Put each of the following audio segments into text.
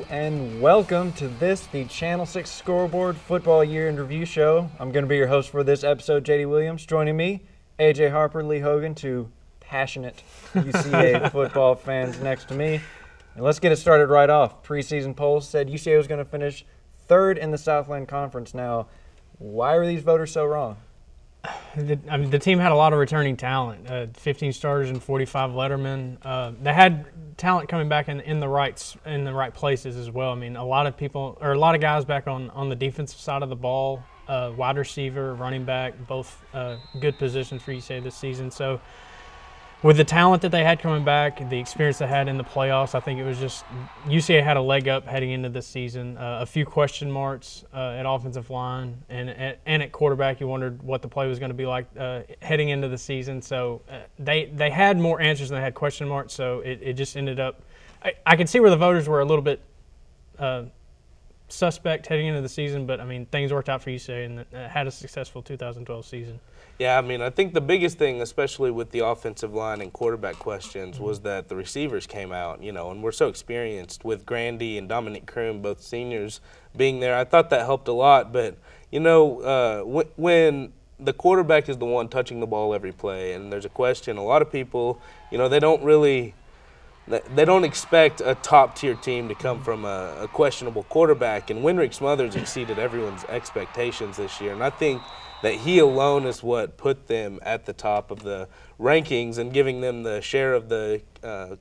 and welcome to the Channel 6 Scoreboard Football Year in Review Show. I'm going to be your host for this episode, JD Williams. Joining me, AJ Harper, Lee Hogan, two passionate UCA football fans next to me. And let's get it started right off. Preseason polls said UCA was going to finish third in the Southland Conference. Now, why were these voters so wrong? The team had a lot of returning talent, 15 starters and 45 lettermen. They had talent coming back in the right places as well. I mean, a lot of guys back on the defensive side of the ball, wide receiver, running back, both good positions for UCA this season. So with the talent that they had coming back, the experience they had in the playoffs, I think it was just UCA had a leg up heading into this season. A few question marks at offensive line and at quarterback. You wondered what the play was going to be like heading into the season. So they had more answers than they had question marks. So it just ended up I could see where the voters were a little bit suspect heading into the season, but I mean things worked out for UCA and had a successful 2012 season. Yeah, I mean, I think the biggest thing, especially with the offensive line and quarterback questions, was that the receivers came out, and we're so experienced with Grandy and Dominic Kroom, both seniors, being there. I thought that helped a lot, but, when the quarterback is the one touching the ball every play and there's a question, a lot of people, they don't expect a top-tier team to come from a questionable quarterback, and Winrick Smothers exceeded everyone's expectations this year, and I think that he alone is what put them at the top of the rankings and giving them the share of the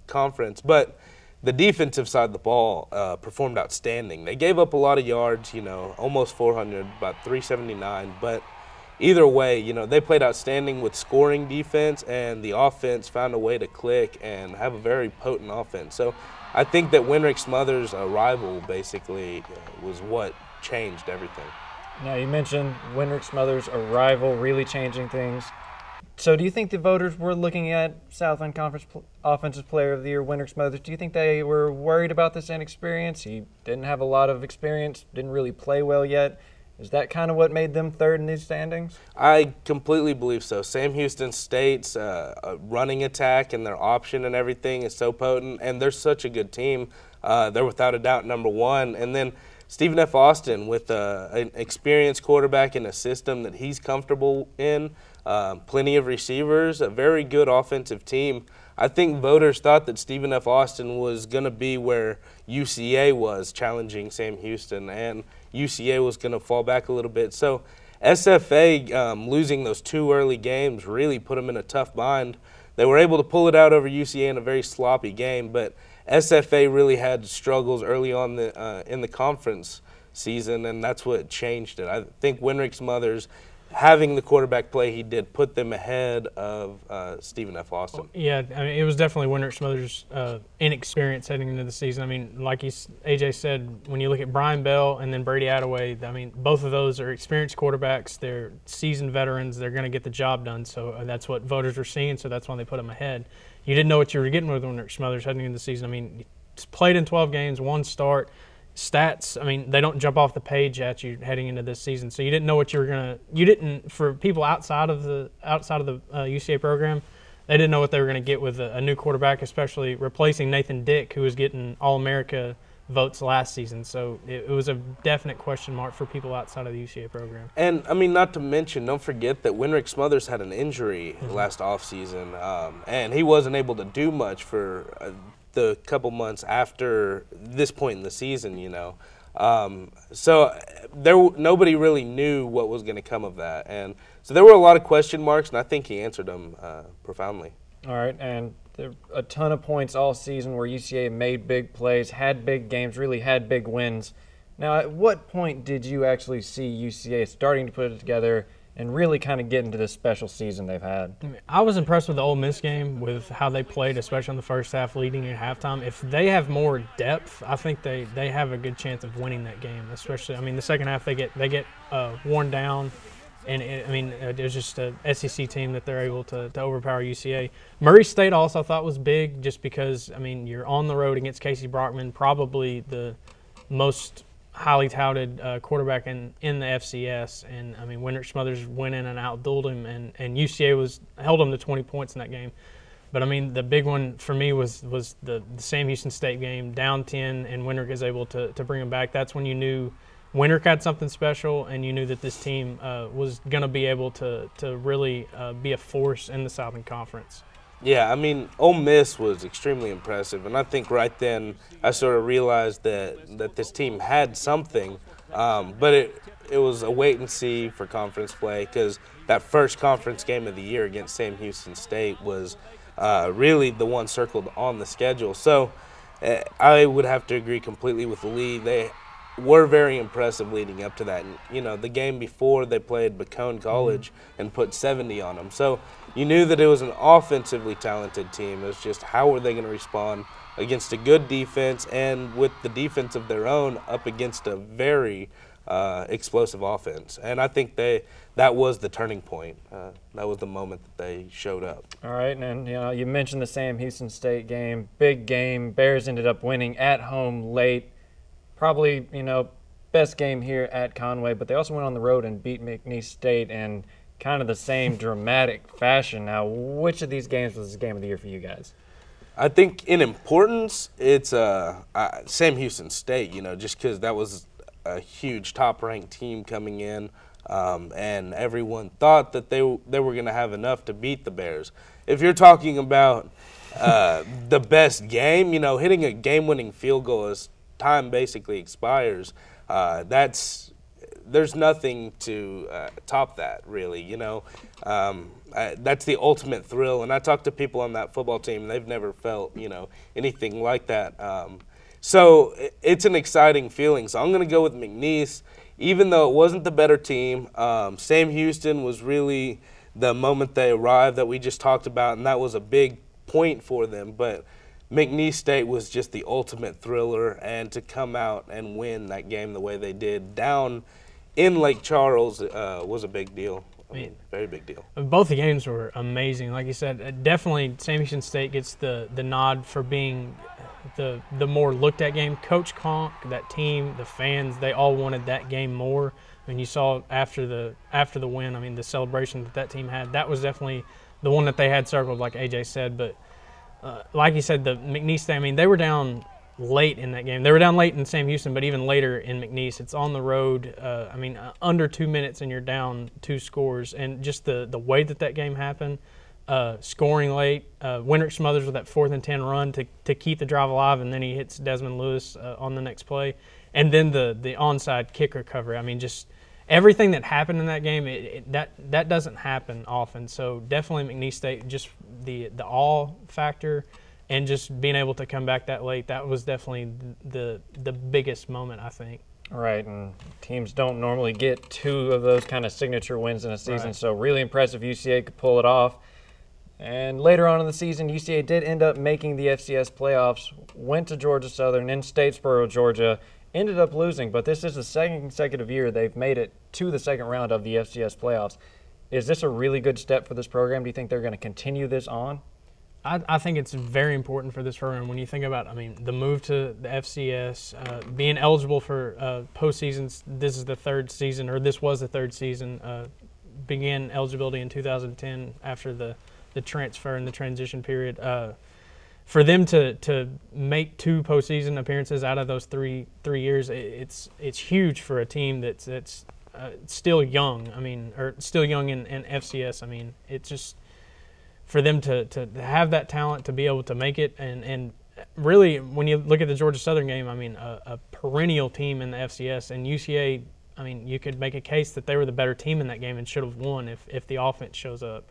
conference. But the defensive side of the ball performed outstanding. They gave up a lot of yards, almost 400, about 379. But either way, they played outstanding with scoring defense, and the offense found a way to click and have a very potent offense. So I think that Winrick Smothers' arrival basically was what changed everything. Now, you mentioned Winrick Smothers' arrival really changing things. So do you think the voters were looking at Southland Conference Offensive Player of the Year, Winrick Smothers? Do you think they were worried about this inexperience? He didn't have a lot of experience, didn't really play well yet. Is that kind of what made them third in these standings? I completely believe so. Sam Houston State's running attack and their option and everything is so potent, and they're such a good team. They're without a doubt number one. And then Stephen F. Austin with an experienced quarterback in a system that he's comfortable in, plenty of receivers, a very good offensive team. I think voters thought that Stephen F. Austin was going to be where UCA was, challenging Sam Houston, and UCA was going to fall back a little bit. So SFA losing those two early games really put them in a tough bind. They were able to pull it out over UCA in a very sloppy game, but SFA really had struggles early on in the conference season, and that's what changed it. I think Winrick Smothers, having the quarterback play he did, put them ahead of Stephen F. Austin. Yeah, I mean, it was definitely Winrick Smothers' inexperience heading into the season. I mean, like AJ said, when you look at Brian Bell and then Brady Attaway, I mean, both of those are experienced quarterbacks. They're seasoned veterans. They're going to get the job done. So that's what voters were seeing, so that's why they put them ahead. You didn't know what you were getting with Winrick Smothers heading into the season. I mean, he's played in 12 games, one start. Stats, I mean, they don't jump off the page at you heading into this season. So you didn't know what you were going to – you didn't – for people outside of the UCA program, they didn't know what they were going to get with a new quarterback, especially replacing Nathan Dick, who was getting All-America votes last season. So it was a definite question mark for people outside of the UCA program. And, I mean, not to mention, don't forget that Winrick Smothers had an injury last offseason, and he wasn't able to do much for the couple months after this point in the season, So nobody really knew what was going to come of that. And so there were a lot of question marks, and I think he answered them profoundly. All right, and there were a ton of points all season where UCA made big plays, had big games, really had big wins. Now, at what point did you actually see UCA starting to put it together and really kind of get into this special season they've had? I was impressed with the Ole Miss game, with how they played, especially in the first half leading at halftime. If they have more depth, I think they have a good chance of winning that game, especially, I mean, the second half they get worn down. And, it was just a SEC team that they're able to overpower UCA. Murray State also thought was big just because, I mean, you're on the road against Casey Brockman, probably the most highly touted quarterback in the FCS. And, I mean, Winrick Smothers went in and outdueled him, and UCA held him to 20 points in that game. But, I mean, the big one for me was the Sam Houston State game, down 10, and Winterick is able to bring them back. That's when you knew Winterick had something special, and you knew that this team was going to be able to really be a force in the Southern Conference. Yeah, I mean, Ole Miss was extremely impressive, and I think right then I sort of realized that this team had something, but it was a wait and see for conference play, because that first conference game of the year against Sam Houston State was really the one circled on the schedule. So I would have to agree completely with Lee. They were very impressive leading up to that. And, you know, the game before they played Bacone College and put 70 on them. So you knew that it was an offensively talented team. It was just how were they going to respond against a good defense and with the defense of their own up against a very explosive offense. And I think that was the turning point. That was the moment that they showed up. All right, and you mentioned the Sam Houston State game, big game. Bears ended up winning at home late. Probably, best game here at Conway, but they also went on the road and beat McNeese State in kind of the same dramatic fashion. Now, which of these games was the game of the year for you guys? I think in importance, it's Sam Houston State, just because that was a huge top-ranked team coming in, and everyone thought that they were going to have enough to beat the Bears. If you're talking about the best game, hitting a game-winning field goal as time basically expires, there's nothing to top that, really. That's the ultimate thrill. And I talked to people on that football team, and they've never felt, anything like that. So it's an exciting feeling. So I'm going to go with McNeese, even though it wasn't the better team. Sam Houston was really the moment they arrived that we just talked about, and that was a big point for them. But McNeese State was just the ultimate thriller, and to come out and win that game the way they did down in Lake Charles was a big deal. I mean, very big deal. Both the games were amazing. Like you said, definitely Sam Houston State gets the nod for being the more looked at game. Coach Conk, that team, the fans, they all wanted that game more. I mean, you saw after the win, I mean, the celebration that team had, that was definitely the one that they had circled, like AJ said. But like you said, the McNeese State, I mean, they were down late in that game. They were down late in Sam Houston, but even later in McNeese. It's on the road. Under 2 minutes and you're down 2 scores. And just the way that game happened, scoring late, Winterick Smothers with that 4th and 10 run to keep the drive alive, and then he hits Desmond Lewis on the next play. And then the onside kick recovery. I mean, just everything that happened in that game, that doesn't happen often. So definitely McNeese State, just the awe factor and just being able to come back that late, that was definitely the biggest moment, I think. Right, and teams don't normally get 2 of those kind of signature wins in a season, Right. So really impressive UCA could pull it off. And later on in the season, UCA did end up making the FCS playoffs, went to Georgia Southern in Statesboro, Georgia, ended up losing, but this is the second consecutive year they've made it to the second round of the FCS playoffs. Is this a really good step for this program? Do you think they're going to continue this on? I think it's very important for this program when you think about, the move to the FCS, being eligible for postseasons. This is the 3rd season, or this was the 3rd season. Began eligibility in 2010 after the transfer and the transition period. For them to make 2 postseason appearances out of those three years, it's huge for a team that's still young. Or still young in FCS. It's just for them to have that talent to be able to make it, and really when you look at the Georgia Southern game, a perennial team in the FCS, and UCA. You could make a case that they were the better team in that game and should have won if the offense shows up.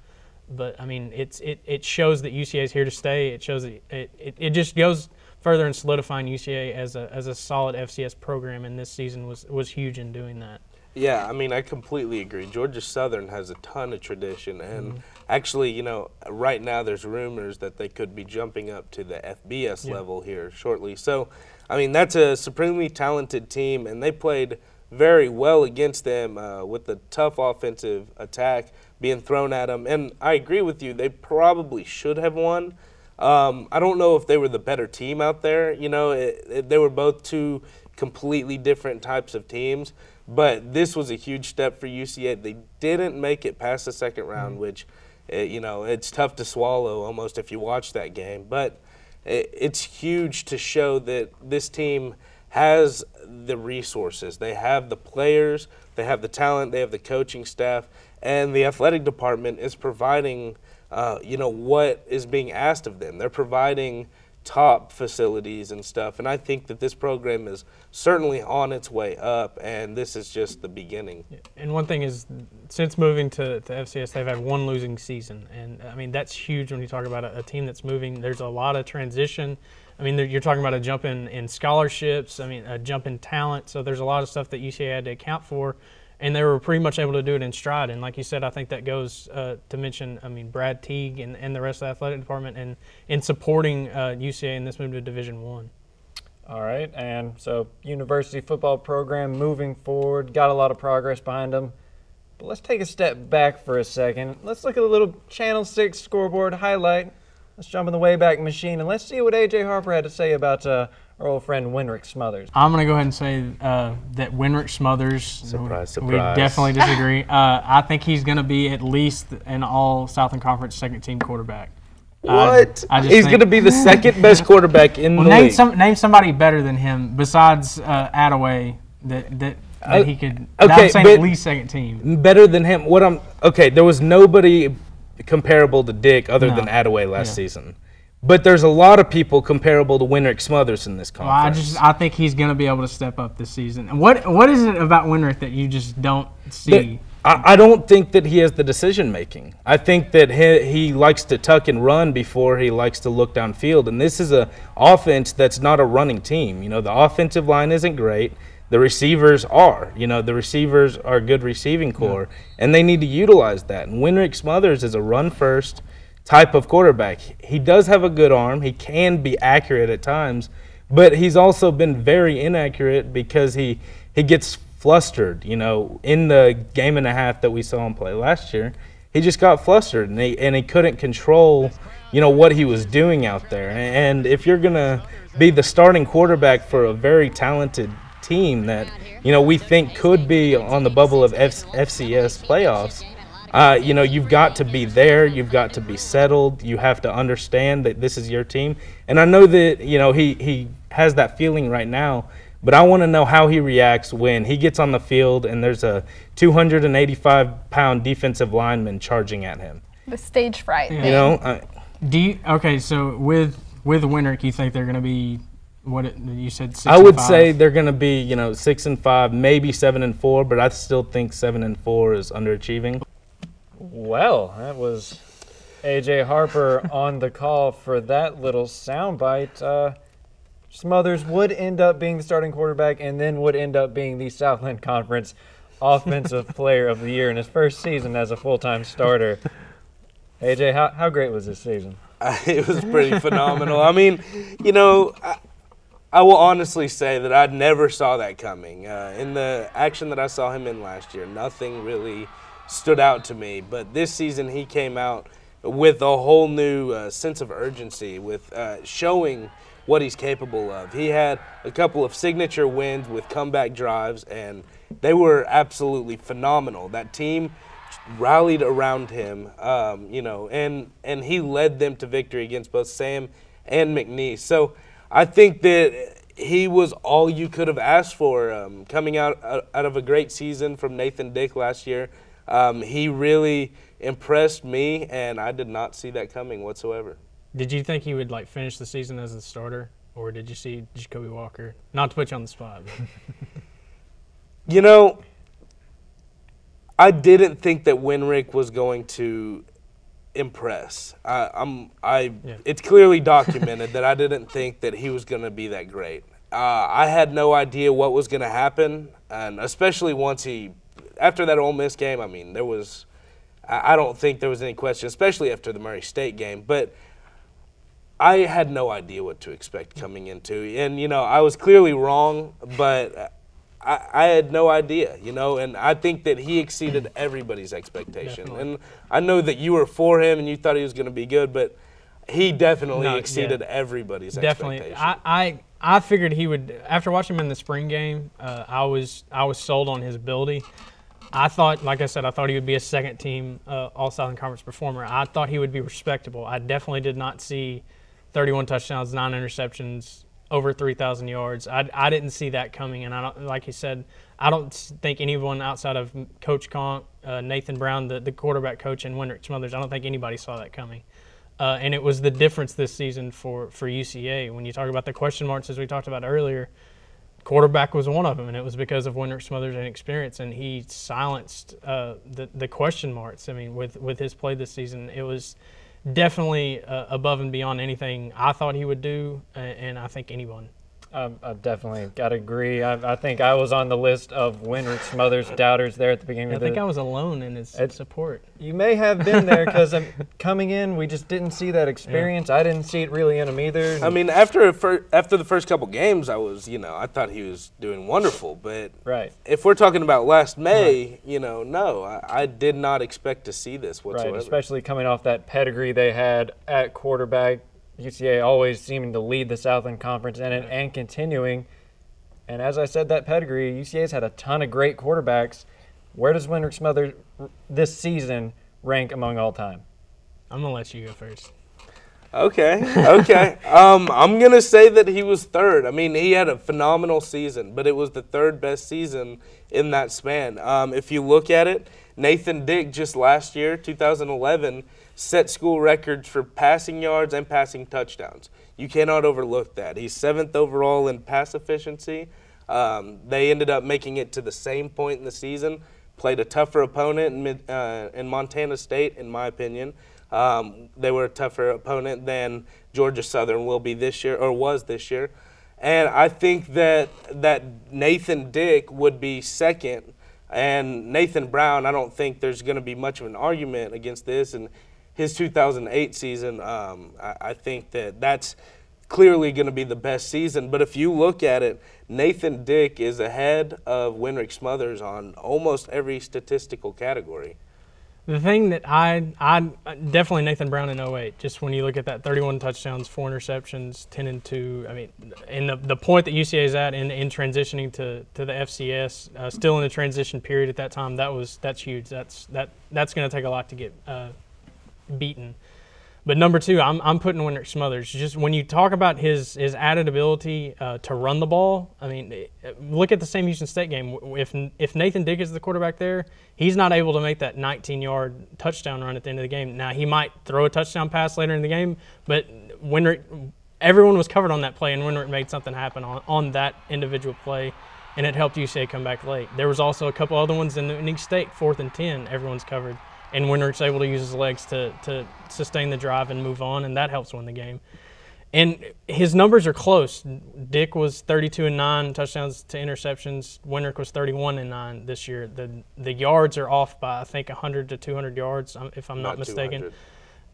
But it shows that UCA is here to stay. It shows that it just goes further in solidifying UCA as a solid FCS program, and this season was huge in doing that. Yeah, I completely agree. Georgia Southern has a ton of tradition, and actually, right now there's rumors that they could be jumping up to the FBS level here shortly. So, that's a supremely talented team, and they played very well against them with the tough offensive attack being thrown at them. And I agree with you, they probably should have won. I don't know if they were the better team out there. They were both 2 completely different types of teams. But this was a huge step for UCA. They didn't make it past the second round, which it's tough to swallow almost if you watch that game. But it's huge to show that this team has the resources. They have the players, they have the talent, they have the coaching staff, and the athletic department is providing, what is being asked of them. They're providing top facilities and stuff, and I think that this program is certainly on its way up, and this is just the beginning. And one thing is, since moving to FCS, they've had one losing season, and I mean that's huge when you talk about a team that's moving. There's a lot of transition. I mean, you're talking about a jump in scholarships. I mean, a jump in talent. So there's a lot of stuff that UCA had to account for, and they were pretty much able to do it in stride. And like you said, I think that goes to mention, Brad Teague and the rest of the athletic department and in supporting UCA in this move to Division I. All right, and so university football program moving forward, got a lot of progress behind them. But let's take a step back for a second. Let's look at a little Channel 6 scoreboard highlight. Let's jump in the Wayback Machine, and let's see what A.J. Harper had to say about our old friend Winrick Smothers. I'm going to go ahead and say that Winrick Smothers, surprise. We definitely disagree. I think he's going to be at least an all-Southern Conference second-team quarterback. What? He's going to be the second best quarterback in the league. Name somebody better than him besides Attaway that he could. I'm saying at least second team. Better than him. There was nobody comparable to Dick other than Attaway last season. But there's a lot of people comparable to Winrick Smothers in this conference. I think he's going to be able to step up this season. And what is it about Winrick that you just don't see? I don't think that he has the decision making. I think that he likes to tuck and run before he likes to look downfield. And this is an offense that's not a running team. The offensive line isn't great. The receivers are. The receivers are a good receiving core, and they need to utilize that. And Winrick Smothers is a run-first type of quarterback. He does have a good arm. He can be accurate at times, but he's also been very inaccurate because he gets flustered. In the game and a half that we saw him play last year, he just got flustered, and he couldn't control, what he was doing out there. And if you're going to be the starting quarterback for a very talented team that we think could be on the bubble of FCS playoffs, you've got to be there, you've got to be settled, you have to understand that this is your team. And I know that he has that feeling right now, but I want to know how he reacts when he gets on the field and there's a 285-pound defensive lineman charging at him. The stage fright thing. So with Winrick, you think they're going to be you said 6-5? I would say they're going to be 6-5, maybe 7-4, but I still think 7-4 is underachieving. Well, that was A.J. Harper on the call for that little soundbite. Smothers would end up being the starting quarterback and then would end up being the Southland Conference Offensive Player of the Year in his first season as a full-time starter. A.J., how great was this season? It was pretty phenomenal. I mean, I will honestly say that I never saw that coming. In the action that I saw him in last year, nothing really stood out to me. But this season he came out with a whole new sense of urgency, with showing what he's capable of. He had a couple of signature wins with comeback drives, and they were absolutely phenomenal. That team rallied around him, and he led them to victory against both Sam and McNeese. So I think that he was all you could have asked for coming out of a great season from Nathan Dick last year. He really impressed me, and I did not see that coming whatsoever. Did you think he would finish the season as a starter, or did you see Jacoby Walker? Not to put you on the spot. I didn't think that Winrick was going to impress. It's clearly documented that I didn't think that he was going to be that great. I had no idea what was going to happen, and especially after that Ole Miss game, I don't think there was any question, especially after the Murray State game, but I had no idea what to expect coming into. And, I was clearly wrong, but I had no idea, and I think that he exceeded everybody's expectation. Definitely. And I know that you were for him and you thought he was going to be good, but he definitely exceeded everybody's expectation. I figured he would. After watching him in the spring game, I was sold on his ability. I thought, like I said, I thought he would be a second-team All-Southern Conference performer. I thought he would be respectable. I definitely did not see 31 touchdowns, 9 interceptions, over 3,000 yards. I didn't see that coming, and I don't, like you said, I don't think anyone outside of Coach Conk, Nathan Brown, the quarterback coach, and Wendrick Smothers, I don't think anybody saw that coming. And it was the difference this season for UCA. When you talk about the question marks, as we talked about earlier, quarterback was one of them, and it was because of Wendrick Smothers' inexperience, and he silenced the question marks. I mean, with his play this season, it was definitely above and beyond anything I thought he would do, and I think anyone. I definitely got to agree. I think I was on the list of Wendrick Smothers doubters there at the beginning of the – I think I was alone in his support. You may have been there because coming in, we just didn't see that experience. Yeah. I didn't see it really in him either. I mean, after the first couple games, I thought he was doing wonderful. But if we're talking about last May, no, I did not expect to see this whatsoever. Right, especially coming off that pedigree they had at quarterback. UCA always seeming to lead the Southland Conference in it and continuing. And as I said, that pedigree, UCA's had a ton of great quarterbacks. Where does Wendrick Smothers this season rank among all time? I'm going to let you go first. Okay. I'm going to say that he was third. I mean, he had a phenomenal season, but it was the third best season in that span. If you look at it, Nathan Dick just last year, 2011, set school records for passing yards and passing touchdowns. You cannot overlook that. He's 7th overall in pass efficiency. They ended up making it to the same point in the season, played a tougher opponent in Montana State, in my opinion. They were a tougher opponent than Georgia Southern will be this year, or was this year. And I think that Nathan Dick would be second, and Nathan Brown, I don't think there's going to be much of an argument against this. And his 2008 season, I think that's clearly going to be the best season. But if you look at it, Nathan Dick is ahead of Wendrick Smothers on almost every statistical category. The thing that I definitely Nathan Brown in 08, just when you look at that 31 touchdowns, 4 interceptions, 10-2. I mean, and the point that UCA is at in transitioning to the FCS, still in the transition period at that time, that's huge. That's going to take a lot to get beaten. But number 2, I'm putting Wendrick Smothers. Just when you talk about his added ability to run the ball, I mean, look at the Sam Houston State game. If Nathan Dick is the quarterback there, he's not able to make that 19-yard touchdown run at the end of the game. Now, he might throw a touchdown pass later in the game, but everyone was covered on that play, and Wendrick made something happen on that individual play, and it helped UCA come back late. There was also a couple other ones in East State, 4th and 10, everyone's covered. And Wendrick's able to use his legs to sustain the drive and move on, and that helps win the game. And his numbers are close. Dick was 32-9 touchdowns to interceptions. Wendrick was 31-9 this year. The yards are off by, I think, 100 to 200 yards, if I'm not mistaken. 200.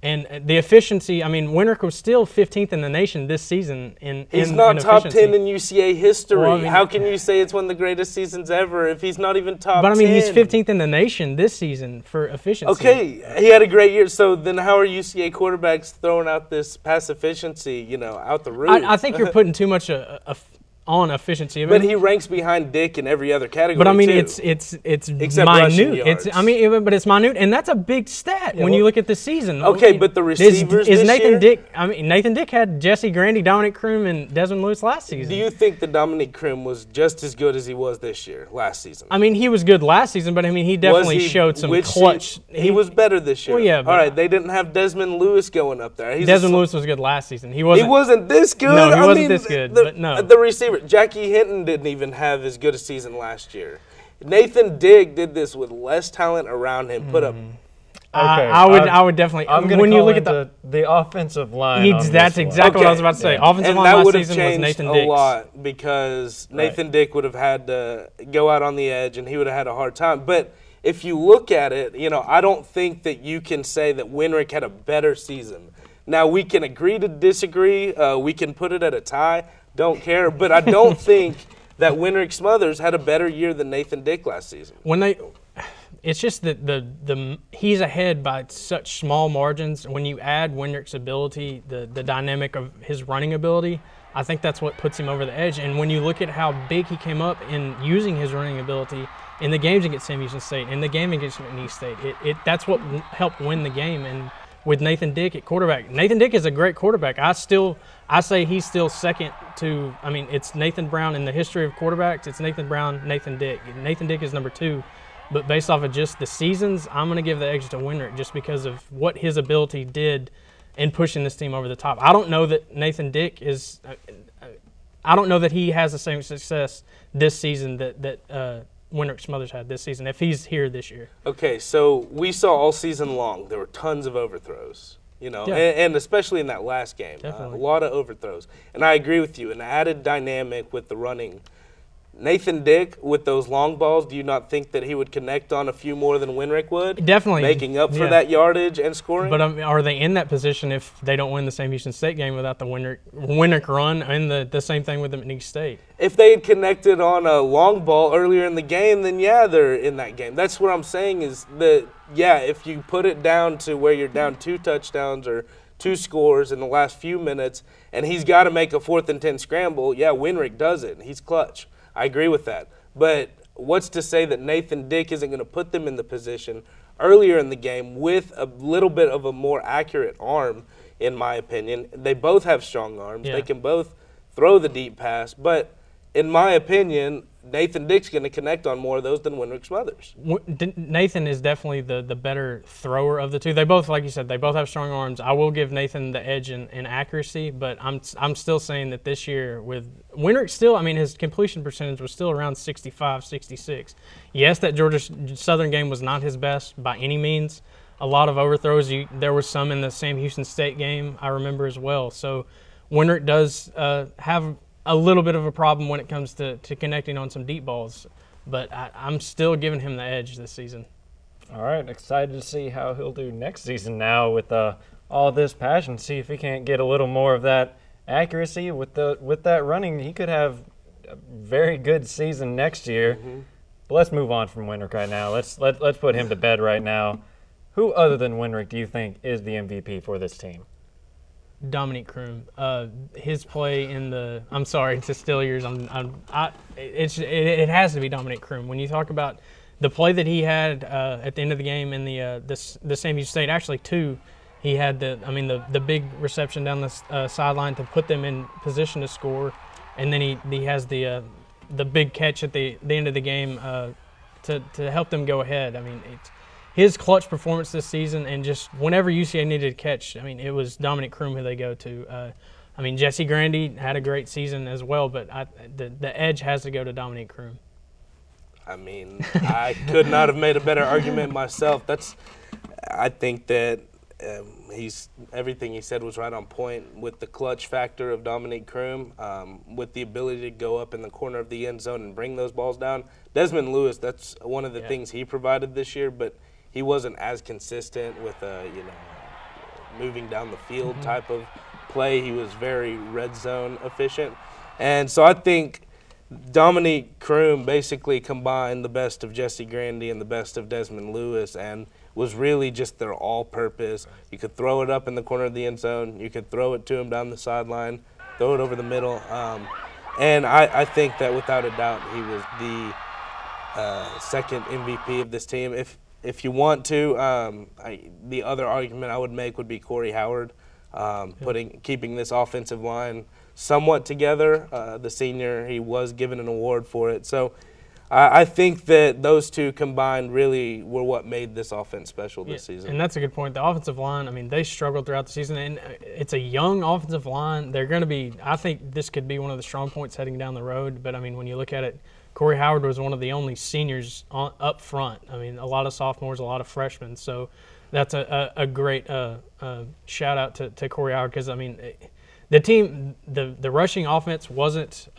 And the efficiency, I mean, Wendrick was still 15th in the nation this season. He's not top 10 in UCA history. Well, I mean, how can you say it's one of the greatest seasons ever if he's not even top 10? But, I mean, he's 15th in the nation this season for efficiency. Okay, he had a great year. So then how are UCA quarterbacks throwing out this pass efficiency, out the roof? I think you're putting too much on efficiency. But he ranks behind Dick in every other category. But I mean, too. it's Except minute. But it's minute, and that's a big stat when you look at the season. Okay, but the receivers is Nathan year? Dick. I mean, Nathan Dick had Jesse Grandy, Dominic Kroom, and Desmond Lewis last season. Do you think that Dominic Kroom was just as good as he was this year, last season? I mean, he was good last season, but I mean, he definitely showed some clutch. He was better this year. Well, yeah. All right, they didn't have Desmond Lewis going up there. Desmond Lewis was good last season. He wasn't this good. No, he wasn't this good. But no, the receiver Jackie Hinton didn't even have as good a season last year. Nathan Dick did this with less talent around him. Put up. I would definitely. I'm going to look at the offensive line. That's exactly what I was about to say. Yeah. Offensive line last season was Nathan Dick. A lot because Nathan Dick would have had to go out on the edge, and he would have had a hard time. But if you look at it, I don't think that you can say that Wendrick had a better season. Now, we can agree to disagree. We can put it at a tie. Don't care. But I don't think that Wendrick Smothers had a better year than Nathan Dick last season. It's just that he's ahead by such small margins. When you add Wendrick's ability, the dynamic of his running ability, I think that's what puts him over the edge. And when you look at how big he came up in using his running ability, in the games against Sam Houston State, in the game against McNeese State. That's what helped win the game. And with Nathan Dick at quarterback, Nathan Dick is a great quarterback. I say he's still second to, I mean, it's Nathan Brown in the history of quarterbacks. It's Nathan Brown, Nathan Dick. Nathan Dick is number 2. But based off of just the seasons, I'm going to give the edge to Winrick just because of what his ability did in pushing this team over the top. I don't know that Nathan Dick is I don't know that he has the same success this season that Winrick Smothers had this season if he's here this year. Okay, so we saw all season long there were tons of overthrows, Yeah. and especially in that last game, a lot of overthrows. And I agree with you, an added dynamic with the running. Nathan Dick, with those long balls, do you not think that he would connect on a few more than Winrick would? Definitely. Making up for that yardage and scoring? But are they in that position if they don't win the Sam Houston State game without the Winrick run, and the same thing with the McNeese State? If they had connected on a long ball earlier in the game, then yeah, they're in that game. That's what I'm saying is that, yeah, if you put it down to where you're down 2 touchdowns or 2 scores in the last few minutes, and he's got to make a 4th and 10 scramble, yeah, Winrick does it. He's clutch. I agree with that. But what's to say that Nathan Dick isn't going to put them in the position earlier in the game with a little bit of a more accurate arm, in my opinion? They both have strong arms. Yeah. They can both throw the deep pass. But in my opinion, Nathan Dick's going to connect on more of those than Winrick Smothers. Nathan is definitely the better thrower of the two. They both, like you said, they both have strong arms. I will give Nathan the edge in accuracy, but I'm still saying that this year with Winrick still, I mean, his completion percentage was still around 65, 66. Yes, that Georgia Southern game was not his best by any means. A lot of overthrows. There was some in the Sam Houston State game I remember as well. So Winrick does have a little bit of a problem when it comes to connecting on some deep balls, but I'm still giving him the edge this season. All right, excited to see how he'll do next season now with all this passion. See if he can't get a little more of that accuracy with that running. He could have a very good season next year. Mm-hmm. But let's move on from Winrick right now. Let's put him to bed right now. Who other than Winrick do you think is the MVP for this team? Dominique Kroom. His play in the – I'm sorry to steal yours. It has to be Dominique Kroom. When you talk about the play that he had at the end of the game in the Sam Houston State, actually 2, he had the big reception down the sideline to put them in position to score, and then he has the big catch at the end of the game to help them go ahead. I mean, his clutch performance this season, and just whenever UCA needed a catch, I mean, it was Dominique Kroom who they go to. Jesse Grandy had a great season as well, but the edge has to go to Dominique Kroom. I mean, I could not have made a better argument myself. I think that everything he said was right on point with the clutch factor of Dominique Kroom, with the ability to go up in the corner of the end zone and bring those balls down. Desmond Lewis, that's one of the things he provided this year, but he wasn't as consistent with moving down the field type of play. He was very red zone efficient. And so I think Dominique Kroom basically combined the best of Jesse Grandy and the best of Desmond Lewis and was really just their all-purpose. You could throw it up in the corner of the end zone. You could throw it to him down the sideline, throw it over the middle. And I think that without a doubt he was the second MVP of this team. If you want to, the other argument I would make would be Corey Howard, keeping this offensive line somewhat together. The senior, he was given an award for it. So I think that those two combined really were what made this offense special this season. And that's a good point. The offensive line, I mean, they struggled throughout the season, and it's a young offensive line. They're going to be – I think this could be one of the strong points heading down the road. But, I mean, when you look at it, Corey Howard was one of the only seniors up front. I mean, a lot of sophomores, a lot of freshmen. So that's a great shout-out to Corey Howard because, I mean, the team, the rushing offense wasn't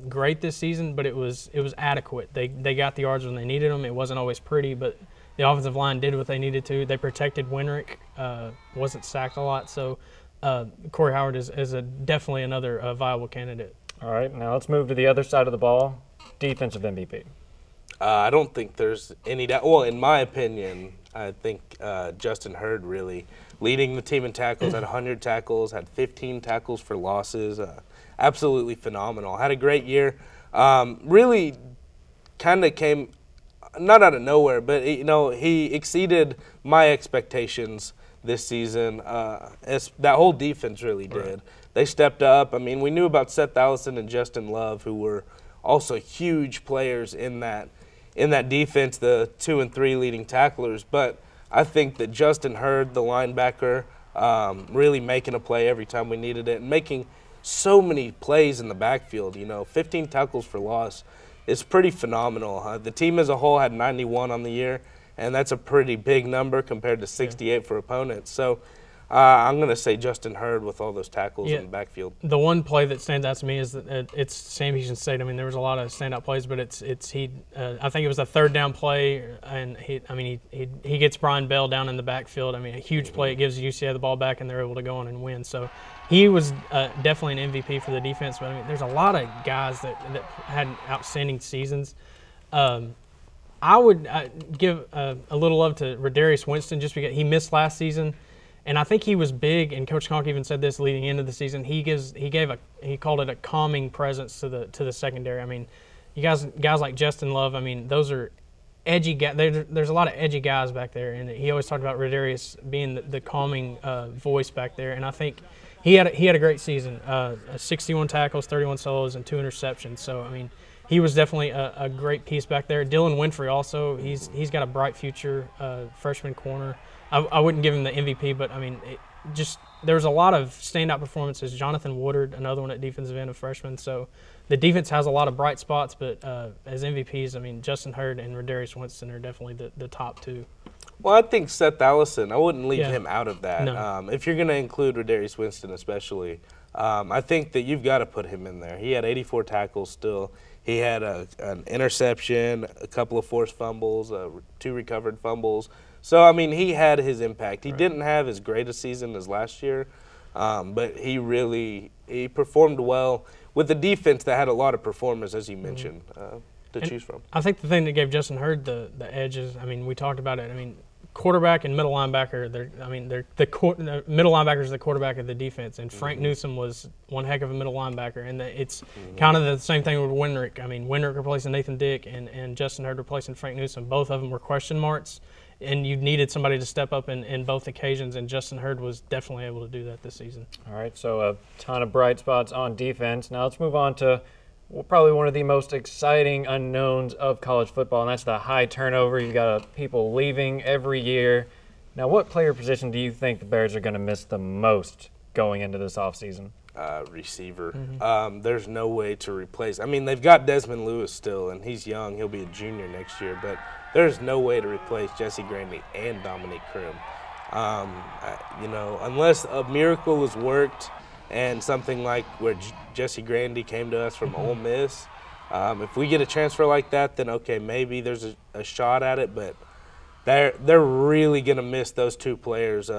great this season, but it was adequate. They got the yards when they needed them. It wasn't always pretty, but the offensive line did what they needed to. They protected Winrick, wasn't sacked a lot. So Corey Howard is definitely another viable candidate. All right, now let's move to the other side of the ball. Defensive MVP. I don't think there's any doubt. Well, in my opinion, I think Justin Hurd really leading the team in tackles, had 100 tackles, had 15 tackles for losses. Absolutely phenomenal. Had a great year. Really kind of came not out of nowhere, but he exceeded my expectations this season. As that whole defense really did. Right. They stepped up. I mean, we knew about Seth Allison and Justin Love, who were also huge players in that defense, the 2 and 3 leading tacklers. But I think that Justin Hurd, the linebacker, really making a play every time we needed it and making so many plays in the backfield. 15 tackles for loss is pretty phenomenal. The team as a whole had 91 on the year, and that's a pretty big number compared to 68 for opponents. So I'm going to say Justin Hurd with all those tackles in the backfield. The one play that stands out to me is that it's Sam Houston State. I mean, there was a lot of standout plays, but I think it was a third down play, and he gets Brian Bell down in the backfield. I mean, a huge play. It gives UCF the ball back, and they're able to go on and win. So he was definitely an MVP for the defense. But I mean, there's a lot of guys that had outstanding seasons. I would give a little love to Radarius Winston just because he missed last season. And I think he was big, and Coach Conk even said this leading into the season. He called it a calming presence to the secondary. I mean, you guys like Justin Love. I mean, those are edgy guys. There's a lot of edgy guys back there, and he always talked about Radarius being the calming voice back there. And I think he had a great season. 61 tackles, 31 solos, and 2 interceptions. So I mean, he was definitely a great piece back there. Dylan Winfrey also. He's got a bright future, freshman corner. I wouldn't give him the MVP, but, I mean, there was a lot of standout performances. Jonathan Woodard, another one at defensive end, a freshman. So the defense has a lot of bright spots, but as MVPs, I mean, Justin Hurd and Radarius Winston are definitely the top two. Well, I think Seth Allison, I wouldn't leave him out of that. No. If you're going to include Radarius Winston especially, I think that you've got to put him in there. He had 84 tackles still. He had an interception, a couple of forced fumbles, 2 recovered fumbles. So, I mean, he had his impact. He didn't have as great a season as last year, but he performed well with a defense that had a lot of performers, as you mentioned, to choose from. I think the thing that gave Justin Hurd the edge is, I mean, we talked about it. I mean, quarterback and middle linebacker, the middle linebacker is the quarterback of the defense, and Frank Newsom was one heck of a middle linebacker. And it's kind of the same thing with Winrick. I mean, Winrick replacing Nathan Dick and Justin Hurd replacing Frank Newsom. Both of them were question marks. And you needed somebody to step up in both occasions, and Justin Hurd was definitely able to do that this season. All right, so a ton of bright spots on defense. Now let's move on to probably one of the most exciting unknowns of college football, and that's the high turnover. You got people leaving every year. Now, what player position do you think the Bears are going to miss the most going into this offseason? Receiver. There's no way to replace. I mean, they've got Desmond Lewis still, and he's young. He'll be a junior next year, but there's no way to replace Jesse Grandy and Dominique Krum. Unless a miracle is worked and something like where Jesse Grandy came to us from Ole Miss, if we get a transfer like that, then okay, maybe there's a shot at it, but they're really going to miss those 2 players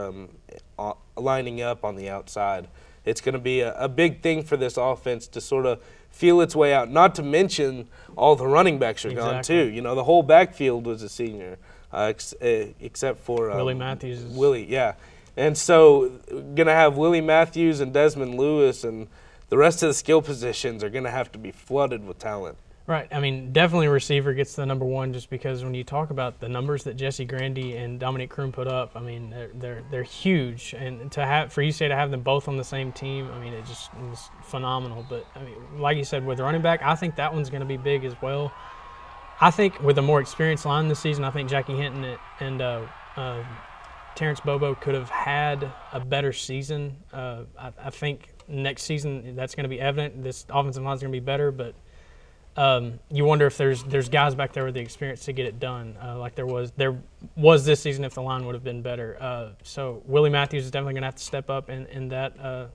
lining up on the outside. It's going to be a big thing for this offense to sort of feel its way out, not to mention all the running backs are gone too. The whole backfield was a senior, except for Willie Matthews. Willie, yeah. And so going to have Willie Matthews and Desmond Lewis, and the rest of the skill positions are going to have to be flooded with talent. Right. I mean, definitely receiver gets the number one just because when you talk about the numbers that Jesse Grandy and Dominique Krum put up, I mean, they're huge. And for UCA to have them both on the same team, I mean, it was phenomenal. But, I mean, like you said, with the running back, I think that one's going to be big as well. I think with a more experienced line this season, I think Jackie Hinton and Terrence Bobo could have had a better season. I think next season that's going to be evident. This offensive line is going to be better, but you wonder if there's guys back there with the experience to get it done, like there was this season if the line would have been better. So Willie Matthews is definitely going to have to step up in that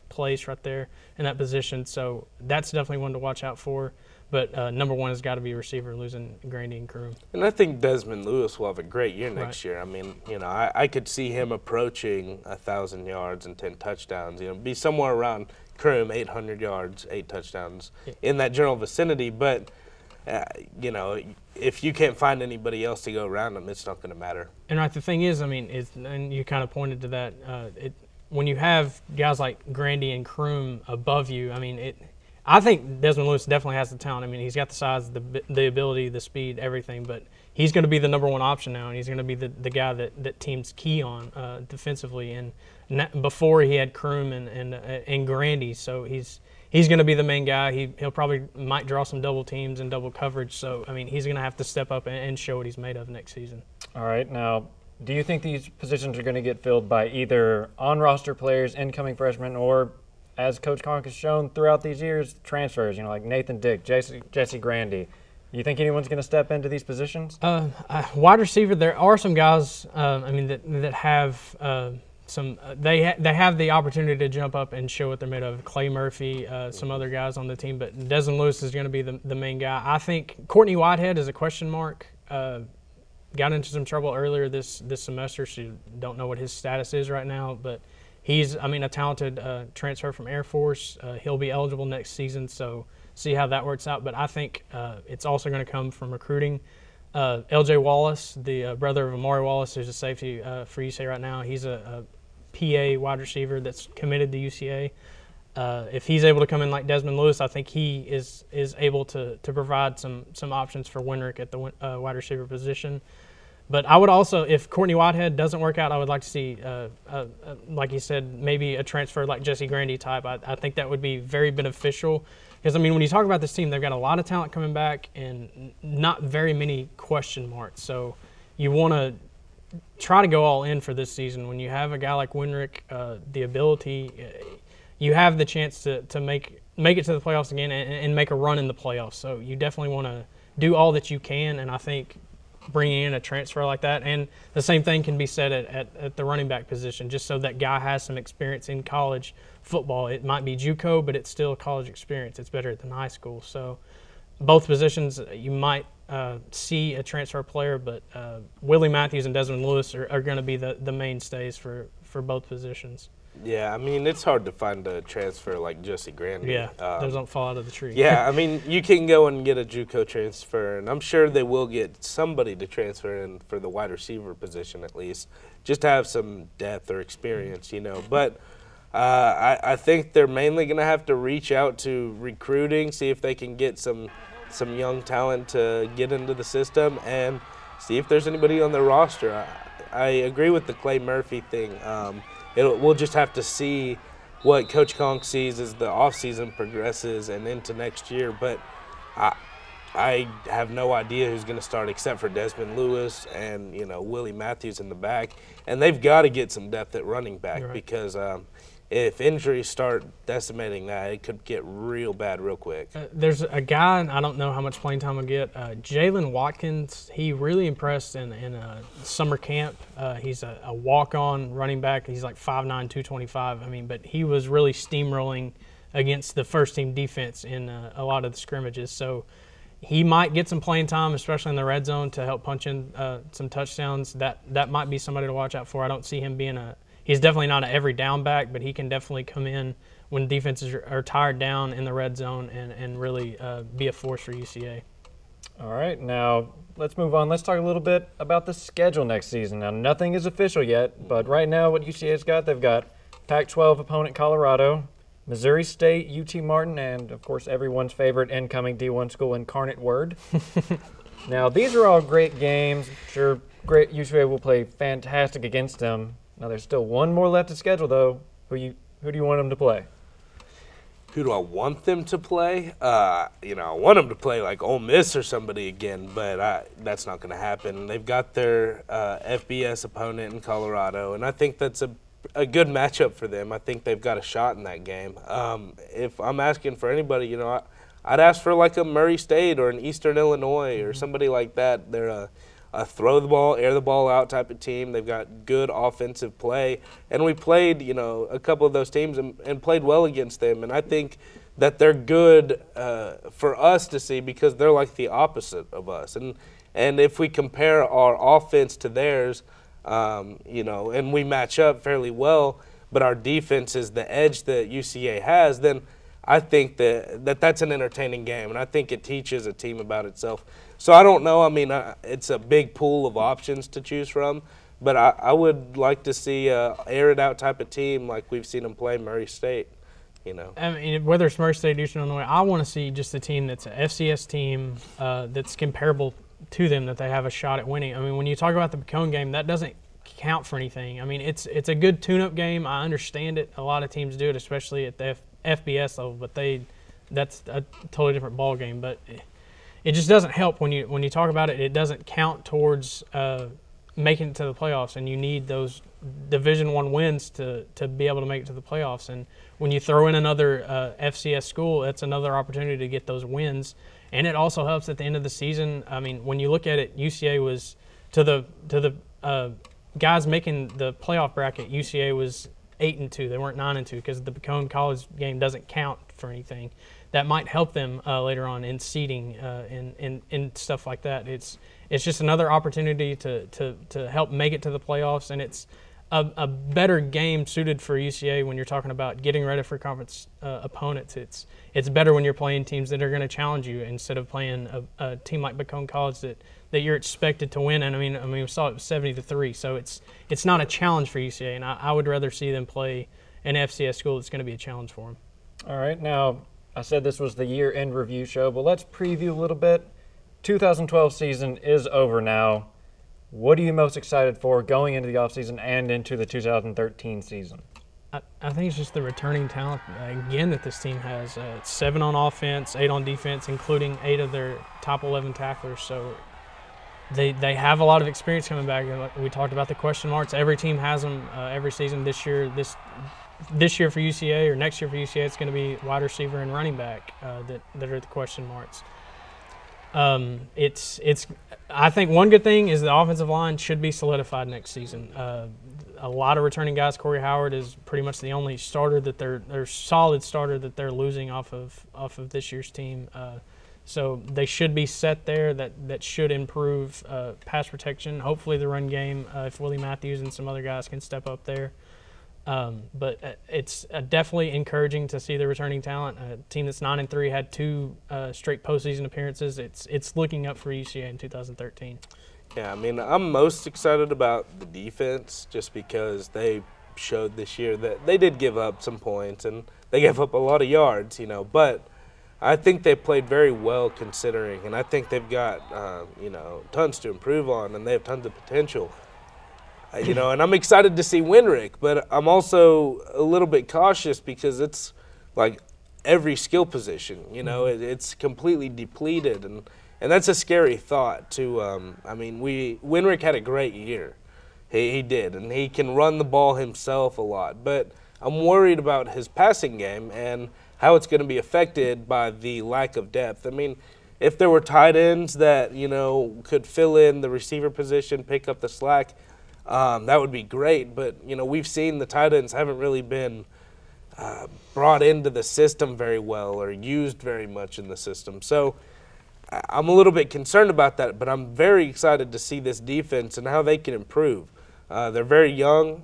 place right there in that position. So that's definitely one to watch out for. But number one has got to be receiver, losing Grandy and Krum. And I think Desmond Lewis will have a great year next year. I mean, I could see him approaching 1,000 yards and 10 touchdowns. Be somewhere around Krum, 800 yards, 8 touchdowns in that general vicinity. But, if you can't find anybody else to go around him, it's not going to matter. And the thing is, I mean, and you kind of pointed to that, when you have guys like Grandy and Krum above you, I mean, I think Desmond Lewis definitely has the talent. I mean, he's got the size, the ability, the speed, everything. But he's going to be the number one option now, and he's going to be the guy that teams key on defensively. And before he had Kroom and Grandy, so he's going to be the main guy. He'll probably might draw some double teams and double coverage. So I mean, he's going to have to step up and show what he's made of next season. All right, now, do you think these positions are going to get filled by either on-roster players, incoming freshmen, or, as Coach Conk has shown throughout these years, transfers, like Nathan Dick, Jesse Grandy? You think anyone's going to step into these positions? Wide receiver, there are some guys, that have some. They have the opportunity to jump up and show what they're made of. Clay Murphy, some other guys on the team, but Desmond Lewis is going to be the main guy. I think Courtney Whitehead is a question mark. Got into some trouble earlier this semester, so you don't know what his status is right now, but he's, a talented transfer from Air Force. He'll be eligible next season, so see how that works out. But I think it's also going to come from recruiting. L.J. Wallace, the brother of Amari Wallace, who's a safety for UCA right now, he's a PA wide receiver that's committed to UCA. If he's able to come in like Desmond Lewis, I think he is able to provide some options for Winrick at the wide receiver position. But I would also, if Courtney Whitehead doesn't work out, I would like to see, like you said, maybe a transfer like Jesse Grandy type. I think that would be very beneficial because, when you talk about this team, they've got a lot of talent coming back and not very many question marks. So you want to try to go all in for this season. When you have a guy like Winrick, the ability, you have the chance to make it to the playoffs again and make a run in the playoffs. So you definitely want to do all that you can, and I think bringing in a transfer like that, and the same thing can be said at the running back position, just so that guy has some experience in college football. It might be JUCO, but it's still college experience. It's better than high school. So both positions you might see a transfer player, but Willie Matthews and Desmond Lewis are going to be the mainstays for both positions. Yeah, it's hard to find a transfer like Jesse Grandy. Yeah, those don't fall out of the tree. Yeah, you can go and get a JUCO transfer, and I'm sure they will get somebody to transfer in for the wide receiver position at least, just to have some depth or experience, But I think they're mainly going to have to reach out to recruiting, see if they can get some young talent to get into the system, and see if there's anybody on their roster. I agree with the Clay Murphy thing. We'll just have to see what Coach Conk sees as the offseason progresses and into next year. But I have no idea who's going to start except for Desmond Lewis and, Willie Matthews in the back. And they've got to get some depth at running back because if injuries start decimating that, it could get real bad real quick. There's a guy, and I don't know how much playing time he'll get, Jalen Watkins. He really impressed in summer camp. He's a walk-on running back. He's like 5'9", 225. But he was really steamrolling against the first-team defense in a lot of the scrimmages. So he might get some playing time, especially in the red zone, to help punch in some touchdowns. That might be somebody to watch out for. I don't see him being he's definitely not an every down back, but he can definitely come in when defenses are tired down in the red zone and really be a force for UCA. All right, now let's move on. Let's talk a little bit about the schedule next season. Now, nothing is official yet, but right now what UCA's got, they've got Pac-12 opponent Colorado, Missouri State, UT Martin, and, of course, everyone's favorite incoming D1 school, Incarnate Word. Now, these are all great games. Sure, great UCA will play fantastic against them. Now, there's still one more left to schedule, though. Who do you want them to play? Who do I want them to play? I want them to play like Ole Miss or somebody again, but that's not going to happen. They've got their FBS opponent in Colorado, and I think that's a good matchup for them. I think they've got a shot in that game. If I'm asking for anybody, I'd ask for like a Murray State or an Eastern Illinois or somebody like that. They're a throw the ball, air the ball out type of team. They've got good offensive play. And we played, a couple of those teams and played well against them. And I think that they're good for us to see because they're like the opposite of us. And if we compare our offense to theirs, and we match up fairly well, but our defense is the edge that UCA has, then I think that's an entertaining game, and I think it teaches a team about itself. So I don't know. It's a big pool of options to choose from, but I would like to see a air-it-out type of team like we've seen them play Murray State. You know, I mean, whether it's Murray State, Eastern Illinois, I want to see just a team that's an FCS team that's comparable to them, that they have a shot at winning. I mean, when you talk about the Pecan game, that doesn't count for anything. I mean, it's a good tune-up game. I understand it. A lot of teams do it, especially at the FBS level, but that's a totally different ball game. But it just doesn't help when you talk about it. It doesn't count towards making it to the playoffs, and you need those Division I wins to be able to make it to the playoffs. And when you throw in another FCS school, that's another opportunity to get those wins. And it also helps at the end of the season. I mean, when you look at it, UCA was to the guys making the playoff bracket. UCA was 8-2. They weren't 9-2 because the Pecan College game doesn't count for anything. That might help them later on in seeding and stuff like that. It's just another opportunity to help make it to the playoffs, and it's a better game suited for UCA when you're talking about getting ready for conference opponents. It's better when you're playing teams that are going to challenge you instead of playing a team like Pecan College that you're expected to win. And I mean we saw it was 70-3, so it's not a challenge for UCA, and I would rather see them play an FCS school that's going to be a challenge for them. All right, now I said this was the year-end review show, but let's preview a little bit. 2012 season is over now. What are you most excited for going into the offseason and into the 2013 season? I think it's just the returning talent, again, that this team has. 7 on offense, 8 on defense, including 8 of their top 11 tacklers. So they have a lot of experience coming back. We talked about the question marks. Every team has them every season. This year for UCA, or next year for UCA, it's going to be wide receiver and running back that are the question marks. I think one good thing is the offensive line should be solidified next season. A lot of returning guys. Corey Howard is pretty much the only starter that they're solid starter that they're losing off of this year's team. So they should be set there. That should improve pass protection. Hopefully the run game, if Willie Matthews and some other guys can step up there. But it's definitely encouraging to see the returning talent. A team that's 9-3 had 2 straight postseason appearances. It's looking up for UCA in 2013. Yeah, I mean, I'm most excited about the defense just because they showed this year that they did give up some points and they gave up a lot of yards, but I think they played very well considering, and I think they've got, tons to improve on, and they have tons of potential. And I'm excited to see Winrick, but I'm also a little bit cautious because it's like every skill position, it's completely depleted, and that's a scary thought too. Winrick had a great year. He did, and he can run the ball himself a lot, but I'm worried about his passing game and how it's going to be affected by the lack of depth. I mean, if there were tight ends that, could fill in the receiver position, pick up the slack, that would be great, but we've seen the tight ends haven't really been brought into the system very well or used very much in the system. So I'm a little bit concerned about that, but I'm very excited to see this defense and how they can improve. They're very young.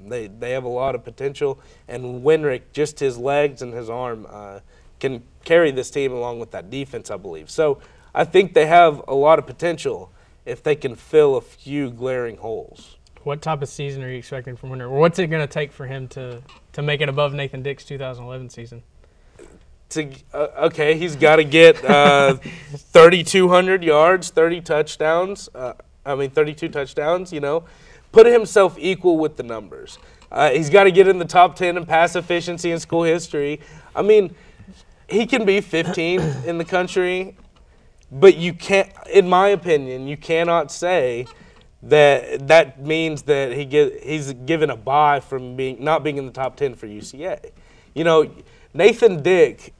They have a lot of potential, and Winrick, just his legs and his arm, can carry this team along with that defense, I believe. So I think they have a lot of potential if they can fill a few glaring holes. What type of season are you expecting from Winrick? Or what's it going to take for him to make it above Nathan Dick's 2011 season? Okay, he's got to get 3,200 yards, 32 touchdowns, put himself equal with the numbers. He's got to get in the top 10 in pass efficiency in school history. I mean, he can be 15th in the country, but you can't, in my opinion, you cannot say that means that he's given a bye from not being in the top 10 for UCA. Nathan Dick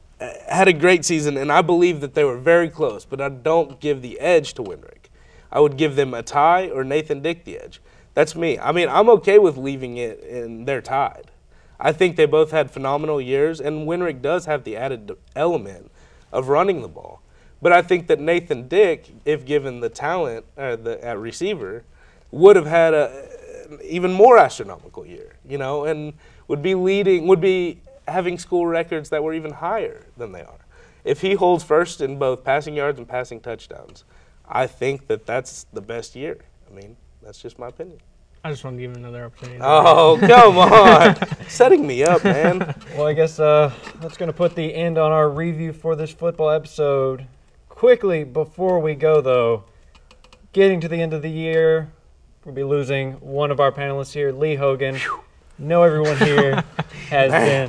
had a great season, and I believe that they were very close, but I don't give the edge to Winrick. I would give them a tie or Nathan Dick the edge. That's me. I mean, I'm okay with leaving it and they're tied. I think they both had phenomenal years, and Winrick does have the added element of running the ball. But I think that Nathan Dick, if given the talent at receiver, would have had an even more astronomical year, and would be having school records that were even higher than they are. If he holds first in both passing yards and passing touchdowns, I think that that's the best year. I mean, that's just my opinion. I just want to give him another opportunity. Oh, come on. Setting me up, man. Well, I guess that's going to put the end on our review for this football episode. Quickly, before we go, though, getting to the end of the year, we'll be losing one of our panelists here, Lee Hogan. Know everyone here has been.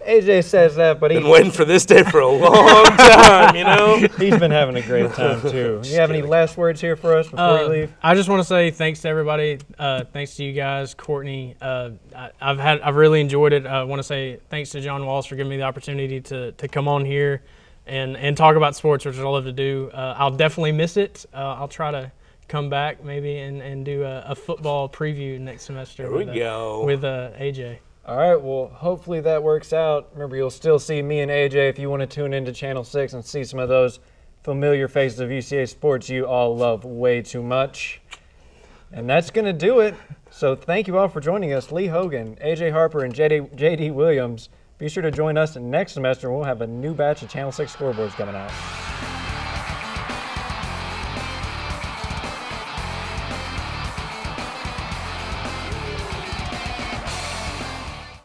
AJ says that, but Been waiting for this day for a long time, you know? He's been having a great time, too. You have any last words here for us before you leave? I just want to say thanks to everybody. Thanks to you guys, Courtney. I've really enjoyed it. I want to say thanks to John Walls for giving me the opportunity to come on here and talk about sports, which I love to do. I'll definitely miss it. I'll try to come back maybe and do a football preview next semester There we go. With AJ. All right, well, hopefully that works out. Remember, you'll still see me and AJ if you want to tune into Channel 6 and see some of those familiar faces of UCA sports you all love way too much. And that's going to do it. So thank you all for joining us. Lee Hogan, AJ Harper, and JD Williams. Be sure to join us next semester. We'll have a new batch of Channel 6 scoreboards coming out.